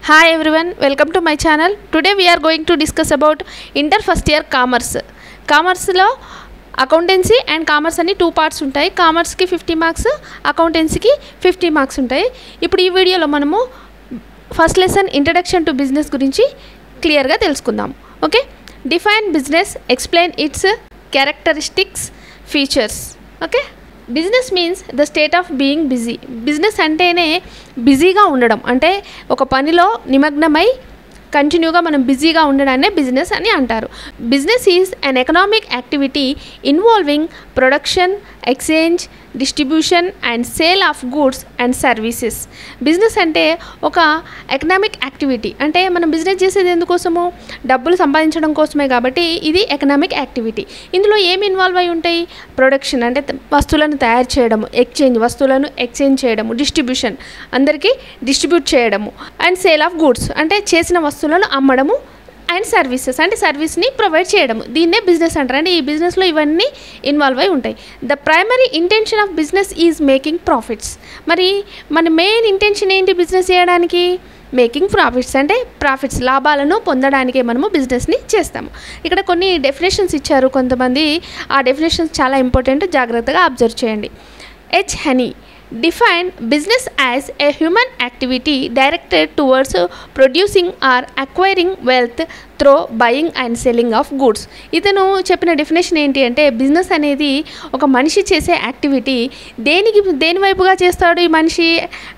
Hi everyone, welcome to my channel. Today we are going to discuss about inter first year commerce. Commerce lo accountancy and commerce ani two parts ఉంటాయి. Commerce కి 50 marks, accountancy కి 50 marks ఉంటాయి. ఇప్పుడు ఈ వీడియోలో మనము first lesson introduction to business గురించి clear గా తెలుసుకుందాం. Okay, define business, explain it's characteristics, features. Okay, business means the state of being busy. Business అంటేనే బిజీగా ఉండడం, అంటే ఒక పనిలో నిమగ్నమై కంటిన్యూగా మనం బిజీగా ఉండడాన్నే బిజినెస్ అని అంటారు. Business is an economic activity involving production, exchange, distribution and sale of goods and services. Business అంటే ఒక ఎకనామిక్ యాక్టివిటీ, అంటే మనం బిజినెస్ చేసేది ఎందుకోసము? డబ్బులు సంపాదించడం కోసమే, కాబట్టి ఇది ఎకనామిక్ యాక్టివిటీ. ఇందులో ఏమి ఇన్వాల్వ్ అయి ఉంటాయి? ప్రొడక్షన్ అంటే వస్తువులను తయారు చేయడము, ఎక్స్చేంజ్ వస్తువులను ఎక్స్చేంజ్ చేయడము, డిస్ట్రిబ్యూషన్ అందరికీ డిస్ట్రిబ్యూట్ చేయడము, అండ్ సేల్ ఆఫ్ గూడ్స్ అంటే చేసిన వస్తువులను అమ్మడము, అండ్ సర్వీసెస్ అంటే సర్వీస్ని ప్రొవైడ్ చేయడము. దీన్నే బిజినెస్ అంటారు. అంటే ఈ బిజినెస్లో ఇవన్నీ ఇన్వాల్వ్ అయి ఉంటాయి. The primary intention of business is making profits. మరి మన మెయిన్ ఇంటెన్షన్ ఏంటి బిజినెస్ చేయడానికి? మేకింగ్ ప్రాఫిట్స్, అంటే ప్రాఫిట్స్ లాభాలను పొందడానికే మనము బిజినెస్ని చేస్తాము. ఇక్కడ కొన్ని డెఫినేషన్స్ ఇచ్చారు కొంతమంది, ఆ డెఫినేషన్స్ చాలా ఇంపార్టెంట్, జాగ్రత్తగా అబ్జర్వ్ చేయండి. H honey define business as a human activity directed towards producing or acquiring wealth through buying and selling of goods. ఇతను చెప్పిన డెఫినేషన్ ఏంటి అంటే, బిజినెస్ అనేది ఒక మనిషి చేసే యాక్టివిటీ. దేని వైపుగా చేస్తాడు ఈ మనిషి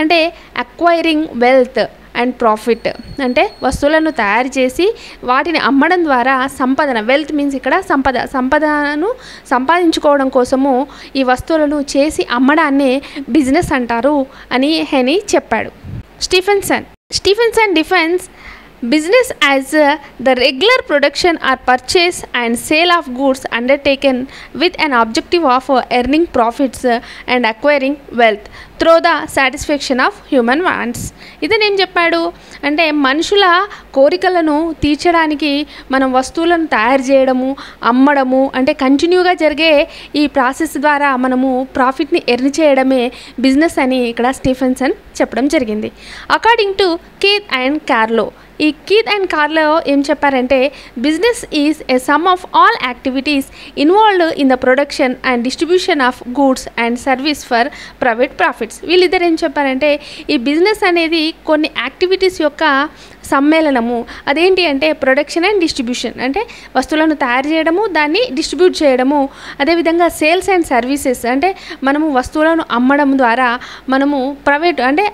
అంటే, అక్వైరింగ్ వెల్త్ అండ్ ప్రాఫిట్, అంటే వస్తువులను తయారు చేసి వాటిని అమ్మడం ద్వారా సంపదన, వెల్త్ మీన్స్ ఇక్కడ సంపదను సంపాదించుకోవడం కోసము ఈ వస్తువులను చేసి అమ్మడాన్నే బిజినెస్ అంటారు అని హెనీ చెప్పాడు. Stephenson defines business as the regular production or purchase and sale of goods undertaken with an objective of earning profits and acquiring wealth through the satisfaction of human wants. ఇతను ఏం చెప్పాడు అంటే, మనుషుల కోరికలను తీర్చడానికి మనం వస్తువులను తయారు చేయడము, అమ్మడము, అంటే కంటిన్యూగా జరిగే ఈ ప్రాసెస్ ద్వారా మనము ప్రాఫిట్ని ఎర్న్ చేయడమే బిజినెస్ అని ఇక్కడ స్టీఫెన్సన్ చెప్పడం జరిగింది. అకార్డింగ్ టు కీత్ అండ్ కార్లో, ఈ కీత్ అండ్ కార్లో ఏం చెప్పారంటే, business is a some of all activities involved in the production and distribution of goods and service for private profits. వీళ్ళిద్దరు ఏం చెప్పారంటే, ఈ బిజినెస్ అనేది కొన్ని యాక్టివిటీస్ యొక్క సమ్మేళనము. అదేంటి అంటే ప్రొడక్షన్ అండ్ డిస్ట్రిబ్యూషన్, అంటే వస్తువులను తయారు చేయడము, దాన్ని డిస్ట్రిబ్యూట్ చేయడము, అదేవిధంగా సేల్స్ అండ్ సర్వీసెస్ అంటే మనము వస్తువులను అమ్మడం ద్వారా మనము ప్రైవేట్ అంటే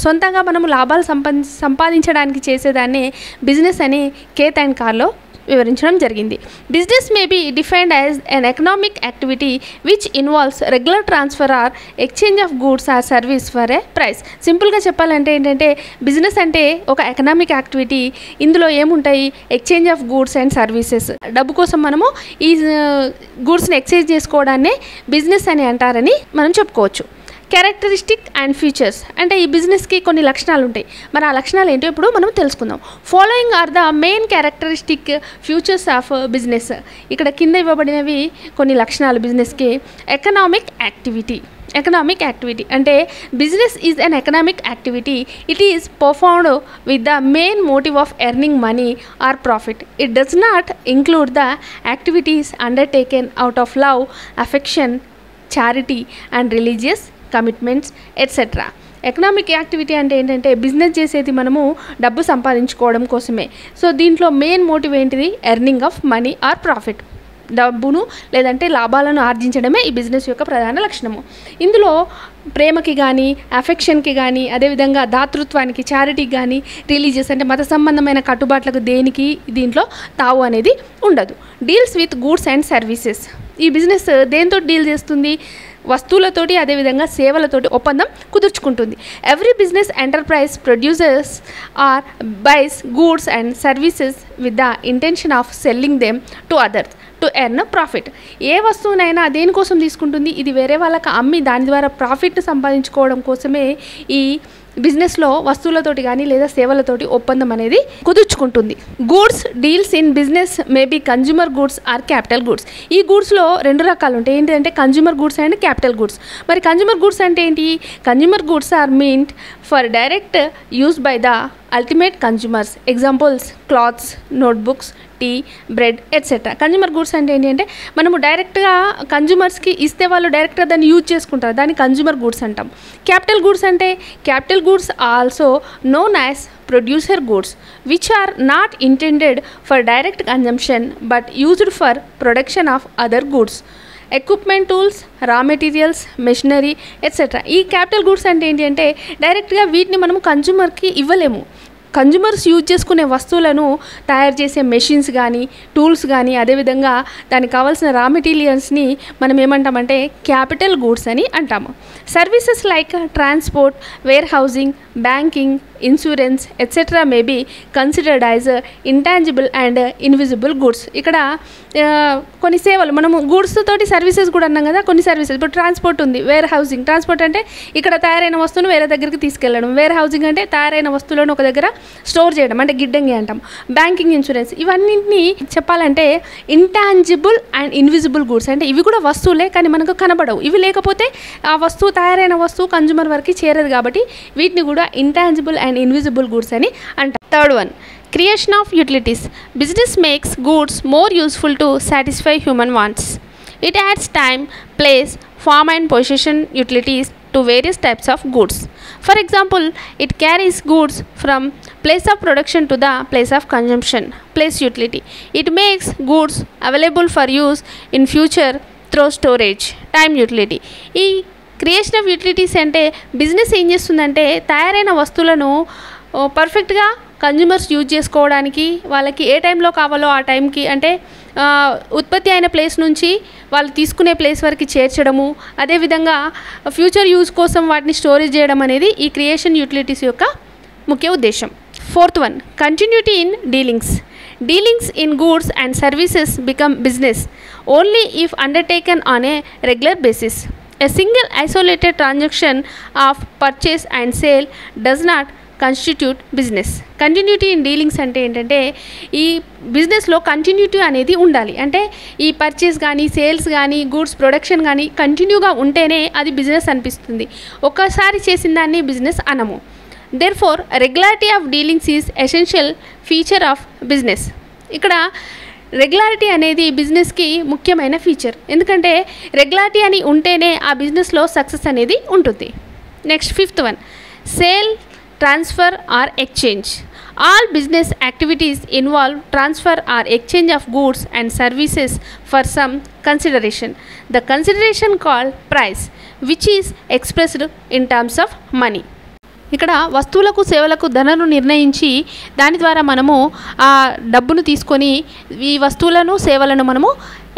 సొంతంగా మనము లాభాలు సంపాదించడానికి చేసేదాన్ని బిజినెస్ అని కేత్ అండ్ కార్లో వివరించడం జరిగింది. Business may be defined as an economic activity which involves regular transfer or exchange of goods or service for a price. సింపుల్గా చెప్పాలంటే ఏంటంటే, బిజినెస్ అంటే ఒక ఎకనామిక్ యాక్టివిటీ. ఇందులో ఏముంటాయి? Exchange of goods and services, డబ్బు కోసం మనము ఈ గూడ్స్ని ఎక్స్చేంజ్ చేసుకోవడాన్నే బిజినెస్ అని అంటారని మనం చెప్పుకోవచ్చు. క్యారెక్టరిస్టిక్ అండ్ ఫీచర్స్, అంటే ఈ బిజినెస్కి కొన్ని లక్షణాలు ఉంటాయి. మరి ఆ లక్షణాలు ఏంటో ఇప్పుడు మనం తెలుసుకుందాం. Following are the main characteristic futures of business. ఇక్కడ కింద ఇవ్వబడినవి కొన్ని లక్షణాలు బిజినెస్కి. ఎకనామిక్ యాక్టివిటీ అంటే business is an economic activity. It is performed with the main motive of earning money or profit. It does not include the activities undertaken out of love, affection, charity and religious commitments etcetera. Economic activity అంటే ఏంటంటే, business చేసేది మనము డబ్బు సంపాదించుకోవడం కోసమే. So దీంట్లో main motive ఏంటిది? Earning of money or profit, డబ్బును లేదంటే లాభాలను ఆర్జించడమే ఈ బిజినెస్ యొక్క ప్రధాన లక్షణము. ఇందులో ప్రేమకి కానీ, అఫెక్షన్కి కానీ, అదేవిధంగా దాతృత్వానికి, చారిటీకి కానీ, రిలీజియస్ అంటే మత సంబంధమైన కట్టుబాట్లకు దేనికి దీంట్లో తావు అనేది ఉండదు. Deals with goods and services. ఈ బిజినెస్ దేంతో డీల్ చేస్తుంది? వస్తువులతోటి, అదేవిధంగా సేవలతోటి ఒప్పందం కుదుర్చుకుంటుంది. Every business enterprise producers or buys goods and services with the intention of selling them to others to earn profit. ఏ వస్తువునైనా దేనికోసం తీసుకుంటుంది? ఇది వేరే వాళ్ళకి అమ్మి దాని ద్వారా ప్రాఫిట్ సంపాదించుకోవడం కోసమే ఈ బిజినెస్లో వస్తువులతోటి కానీ లేదా సేవలతోటి ఒప్పందం అనేది కుదుర్చుకుంటుంది. Goods deals in business may be consumer goods or capital goods. ఈ గూడ్స్లో 2 రకాలు ఉంటాయి. ఏంటంటే consumer goods and capital goods. మరి కన్జ్యూమర్ గూడ్స్ అంటే ఏంటి? Consumer goods are meant for direct use by the ultimate consumers. Examples clothes, notebooks, tea, bread etcetera. Consumer goods అంటే ఏంటి అంటే మనము డైరెక్ట్గా కన్జ్యూమర్స్కి ఇస్తే వాళ్ళు డైరెక్ట్గా దాన్ని యూజ్ చేసుకుంటారు, దాన్ని కన్జ్యూమర్ గూడ్స్ అంటాం. క్యాపిటల్ గూడ్స్ అంటే capital goods also known as producer goods which are not intended for direct consumption but used for production of other goods, equipment, tools, raw materials, machinery etc. ఈ capital goods అంటే ఏంటి అంటే డైరెక్ట్గా వీటిని మనం కన్జ్యూమర్కి ఇవ్వలేము. Consumers use చేసుకునే వస్తువులను తయారు చేసే మెషిన్స్ కానీ టూల్స్ కానీ అదేవిధంగా దానికి కావాల్సిన రా మెటీరియల్స్ని మనం ఏమంటామంటే క్యాపిటల్ గూడ్స్ అని అంటాము. Services like transport, warehousing, banking, insurance etcetera may be considered as intangible and invisible goods. ఇక్కడ కొన్ని సేవలు మనము గూడ్స్ తోటి సర్వీసెస్ కూడా అన్నాం కదా. కొన్ని సర్వీసెస్ ఇప్పుడు ట్రాన్స్పోర్ట్ ఉంది, వేర్ హౌసింగ్. ట్రాన్స్పోర్ట్ అంటే ఇక్కడ తయారైన వస్తువును వేరే దగ్గరికి తీసుకెళ్ళడం. వేర్ హౌసింగ్ అంటే తయారైన వస్తువులను ఒక దగ్గర స్టోర్ చేయడం, అంటే గిడ్డంగి అంటాం. బ్యాంకింగ్, ఇన్సూరెన్స్ ఇవన్నింటినీ చెప్పాలంటే ఇంటాంజిబుల్ అండ్ ఇన్విజిబుల్ గూడ్స్. అంటే ఇవి కూడా వస్తువులే కానీ మనకు కనబడవు. ఇవి లేకపోతే ఆ వస్తువు తయారైన వస్తువు కన్జ్యూమర్ వరకు చేరదు కాబట్టి వీటిని కూడా ఇంటాంజిబుల్ అండ్ ఇన్విజిబుల్ గూడ్స్ అని అంటాం. Third one, creation of utilities. Business makes goods more useful to satisfy human wants. It adds time, place, form and possession utilities to various types of goods. For example, it carries goods from place of production to the place of consumption, place utility. It makes goods available for use in future through storage, time utility. ఈ creation of utilities అంటే business ఏం చేస్తుందంటే తయారైన వస్తువులను పర్ఫెక్ట్గా consumers use చేసుకోవడానికి వాళ్ళకి ఏ టైంలో కావాలో ఆ టైంకి, అంటే ఉత్పత్తి అయిన ప్లేస్ నుంచి వాళ్ళు తీసుకునే ప్లేస్ వరకు చేర్చడము, అదేవిధంగా ఫ్యూచర్ యూజ్ కోసం వాటిని స్టోరేజ్ చేయడం అనేది ఈ క్రియేషన్ యూటిలిటీస్ యొక్క ముఖ్య ఉద్దేశం. Fourth one, continuity in dealings. Dealings in goods and services become business only if undertaken on a regular basis. A single isolated transaction of purchase and sale does not constitute business. Continuity in dealings అంటే ఏంటంటే ఈ బిజినెస్లో continuity అనేది ఉండాలి. అంటే ఈ purchase కానీ sales కానీ గూడ్స్ ప్రొడక్షన్ కానీ కంటిన్యూగా ఉంటేనే అది బిజినెస్ అనిపిస్తుంది. ఒక్కసారి చేసిన దాన్ని business అనము. Therefore, regularity of dealings is essential feature of business. ఇక్కడ రెగ్యులారిటీ అనేది బిజినెస్కి ముఖ్యమైన ఫీచర్. ఎందుకంటే రెగ్యులారిటీ అని ఉంటేనే ఆ బిజినెస్లో సక్సెస్ అనేది ఉంటుంది. Next fifth one, sale, transfer or exchange. All business activities involve transfer or exchange of goods and services for some consideration. The consideration called price, which is expressed in terms of money. ఇక్కడ వస్తువులకు సేవలకు ధరను నిర్ణయించి దాని ద్వారా మనము ఆ డబ్బును తీసుకొని ఈ వస్తువులను సేవలను మనము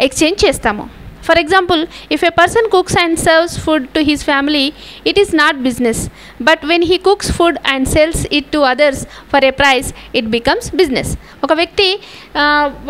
ఎక్స్చేంజ్ చేస్తాము. For example, if a person cooks and serves food to his family, it is not business. But when he cooks food and sells it to others for a price, it becomes business. ఒక వ్యక్తి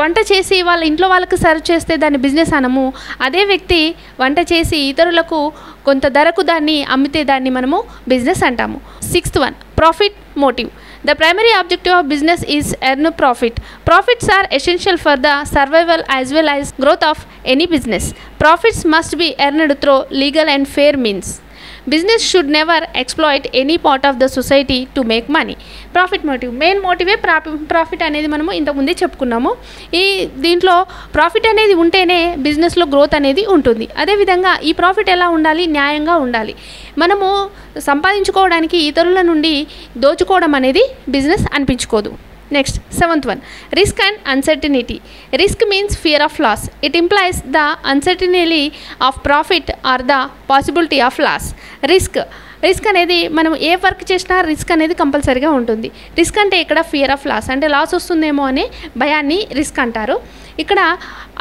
వంట చేసి వాళ్ళ ఇంట్లో వాళ్ళకి serve చేస్తే దాన్ని business అనము. అదే వ్యక్తి వంట చేసి ఇతరులకు కొంత ధరకు దాన్ని అమ్మితే దాన్ని మనము బిజినెస్ అంటాము. Sixth one, profit motive. The primary objective of business is earn profit. Profits are essential for the survival as well as growth of any business. Profits must be earned through legal and fair means. Business should never exploit any part of the society to make money. Profit motive, main మోటివే profit అనేది మనము ఇంతకుముందే చెప్పుకున్నాము. ఈ దీంట్లో profit అనేది ఉంటేనే బిజినెస్లో గ్రోత్ అనేది ఉంటుంది. అదేవిధంగా ఈ ప్రాఫిట్ ఎలా ఉండాలి? న్యాయంగా ఉండాలి. మనము సంపాదించుకోవడానికి ఇతరుల నుండి దోచుకోవడం అనేది బిజినెస్ అనిపించుకోదు. Next seventh one, risk and uncertainty. Risk means fear of loss. It implies the uncertainty of profit or the possibility of loss. Risk అనేది మనం ఏ వర్క్ చేసినా రిస్క్ అనేది కంపల్సరీగా ఉంటుంది. రిస్క్ అంటే ఇక్కడ ఫియర్ ఆఫ్ లాస్, అంటే లాస్ వస్తుందేమో అనే భయాన్ని రిస్క్ అంటారు. ఇక్కడ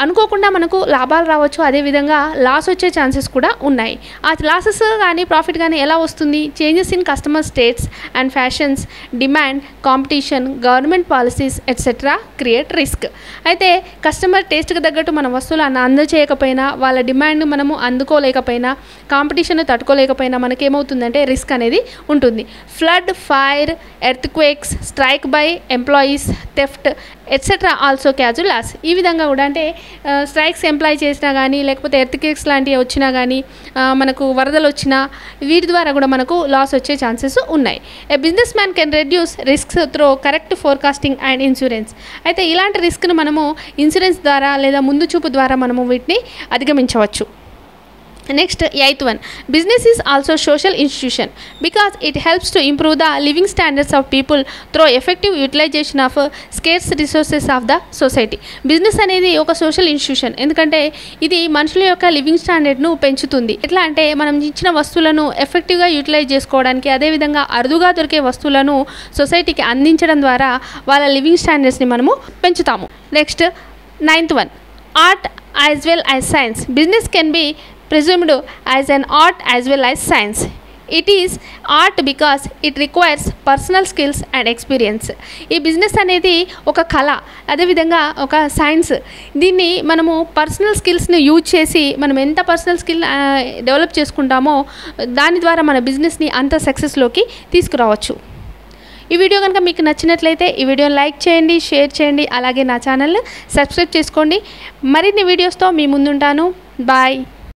అనుకోకుండా మనకు లాభాలు రావచ్చు, అదేవిధంగా లాస్ వచ్చే ఛాన్సెస్ కూడా ఉన్నాయి. ఆ లాసెస్ కానీ ప్రాఫిట్ కానీ ఎలా వస్తుంది? Changes in customer states and fashions, demand, competition, government policies etcetera create risk. అయితే కస్టమర్ టేస్ట్కి తగ్గట్టు మన వస్తువులు అందజేయకపోయినా, వాళ్ళ డిమాండ్ మనము అందుకోలేకపోయినా, కాంపిటీషన్ తట్టుకోలేకపోయినా మనకేమవుతుందంటే రిస్క్ అనేది ఉంటుంది. Flood, fire, earthquakes, strike by employees, theft etcetera also casual loss. ఈ విధంగా కూడా అంటే స్ట్రైక్స్ ఎంప్లాయ్ చేసినా కానీ, లేకపోతే ఎర్త్క్వేక్స్ లాంటివి వచ్చినా కానీ, మనకు వరదలు వచ్చినా, వీటి ద్వారా కూడా మనకు లాస్ వచ్చే ఛాన్సెస్ ఉన్నాయి. A businessman can reduce risks through correct forecasting and insurance. అయితే ఇలాంటి రిస్క్ను మనము ఇన్సూరెన్స్ ద్వారా లేదా ముందు చూపు ద్వారా మనము వీటిని అధిగమించవచ్చు. Next 8th one, business is also social institution because it helps to improve the living standards of people through effective utilization of scarce resources of the society. Business అనేది ఒక సోషల్ ఇన్స్టిట్యూషన్, ఎందుకంటే ఇది మనుషుల యొక్క లివింగ్ స్టాండర్డ్ను పెంచుతుంది. ఎట్లా అంటే మనం ఇచ్చిన వస్తువులను ఎఫెక్టివ్గా యూటిలైజ్ చేసుకోవడానికి, అదేవిధంగా అరుదుగా దొరికే వస్తువులను సొసైటీకి అందించడం ద్వారా వాళ్ళ లివింగ్ స్టాండర్డ్స్ని మనము పెంచుతాము. Next 9th one, art as well as science. Business can be presumed as an art as well as science. It is art because it requires personal skills and experience. ఈ బిజినెస్ అనేది ఒక కళ, అదేవిధంగా ఒక science. దీన్ని మనము personal స్కిల్స్ని use చేసి మనం ఎంత పర్సనల్ స్కిల్ డెవలప్ చేసుకుంటామో దాని ద్వారా మన బిజినెస్ని అంత సక్సెస్లోకి తీసుకురావచ్చు. ఈ వీడియో కనుక మీకు నచ్చినట్లయితే ఈ వీడియోని లైక్ చేయండి, షేర్ చేయండి, అలాగే నా ఛానల్ సబ్స్క్రైబ్ చేసుకోండి. మరిన్ని వీడియోస్తో మీ ముందుంటాను. బాయ్.